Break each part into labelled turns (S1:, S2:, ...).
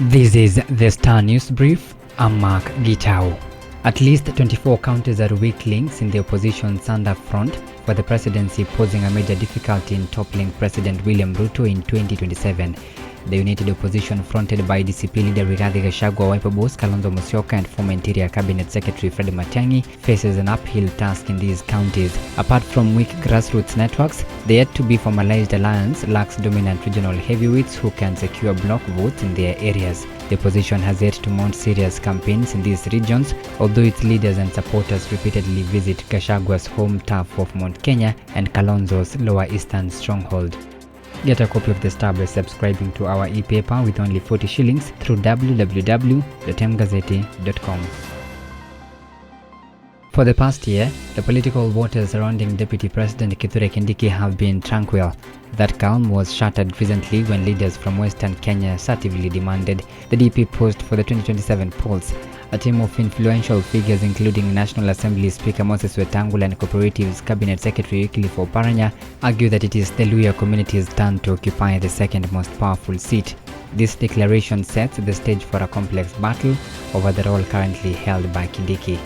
S1: This is the Star News Brief. I'm Mark Gachagua. At least 24 counties are weak links in the opposition's underfront for the presidency, posing a major difficulty in toppling President William Ruto in 2027. The united opposition, fronted by DCP leader Gachagua, Wiper boss Kalonzo and former Interior Cabinet Secretary Fred Matiang'i, faces an uphill task in these counties. Apart from weak grassroots networks, the yet-to-be formalized alliance lacks dominant regional heavyweights who can secure bloc votes in their areas. The opposition has yet to mount serious campaigns in these regions, although its leaders and supporters repeatedly visit Gachagua's home turf of Mount Kenya and Kalonzo's lower eastern stronghold. Get a copy of the Star by subscribing to our e-paper with only 40 shillings through www.mgazette.com. For the past year, the political waters surrounding Deputy President Kithure Kindiki have been tranquil. That calm was shattered recently when leaders from Western Kenya assertively demanded the DP post for the 2027 polls. A team of influential figures, including National Assembly Speaker Moses Wetangula and Cooperatives Cabinet Secretary Wycliffe Oparanya, argue that it is the Luhya community's turn to occupy the second most powerful seat. This declaration sets the stage for a complex battle over the role currently held by Kindiki.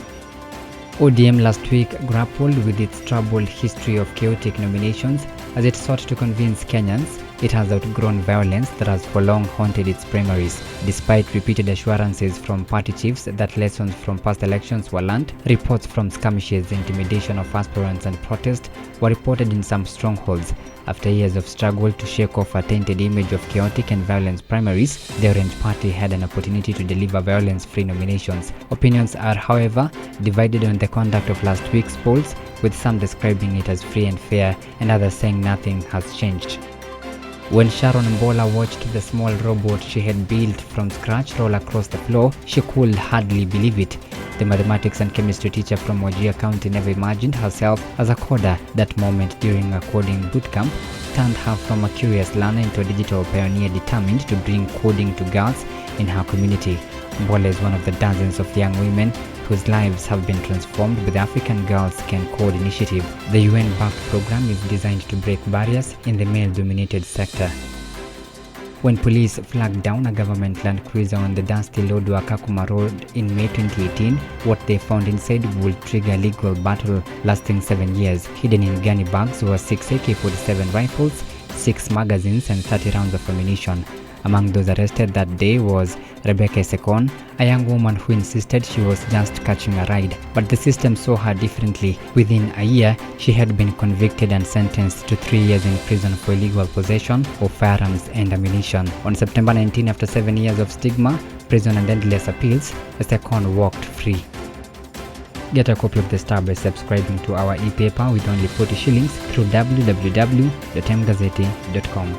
S1: ODM last week grappled with its troubled history of chaotic nominations as it sought to convince Kenyans it has outgrown violence that has for long haunted its primaries. Despite repeated assurances from party chiefs that lessons from past elections were learned, reports from skirmishes, intimidation of aspirants and protest were reported in some strongholds. After years of struggle to shake off a tainted image of chaotic and violent primaries, the Orange Party had an opportunity to deliver violence-free nominations. Opinions are, however, divided on the conduct of last week's polls, with some describing it as free and fair and others saying nothing has changed. When Sharon Mbola watched the small robot she had built from scratch roll across the floor, she could hardly believe it. The mathematics and chemistry teacher from Wajir County never imagined herself as a coder. That moment during a coding bootcamp turned her from a curious learner into a digital pioneer determined to bring coding to girls in her community. Mbola is one of the dozens of young women whose lives have been transformed with the African Girls Can Code initiative. The UN-backed program is designed to break barriers in the male-dominated sector. When police flagged down a government Land Cruiser on the dusty Lodwar-Kakuma road in May 2018, what they found inside would trigger a legal battle lasting 7 years. Hidden in gunny bags were 6 AK-47 rifles, 6 magazines and 30 rounds of ammunition. Among those arrested that day was Rebecca Sekon, a young woman who insisted she was just catching a ride. But the system saw her differently. Within a year, she had been convicted and sentenced to 3 years in prison for illegal possession of firearms and ammunition. On September 19, after 7 years of stigma, prison and endless appeals, Sekon walked free. Get a copy of the Star by subscribing to our e-paper with only 40 shillings through www.mgazette.com.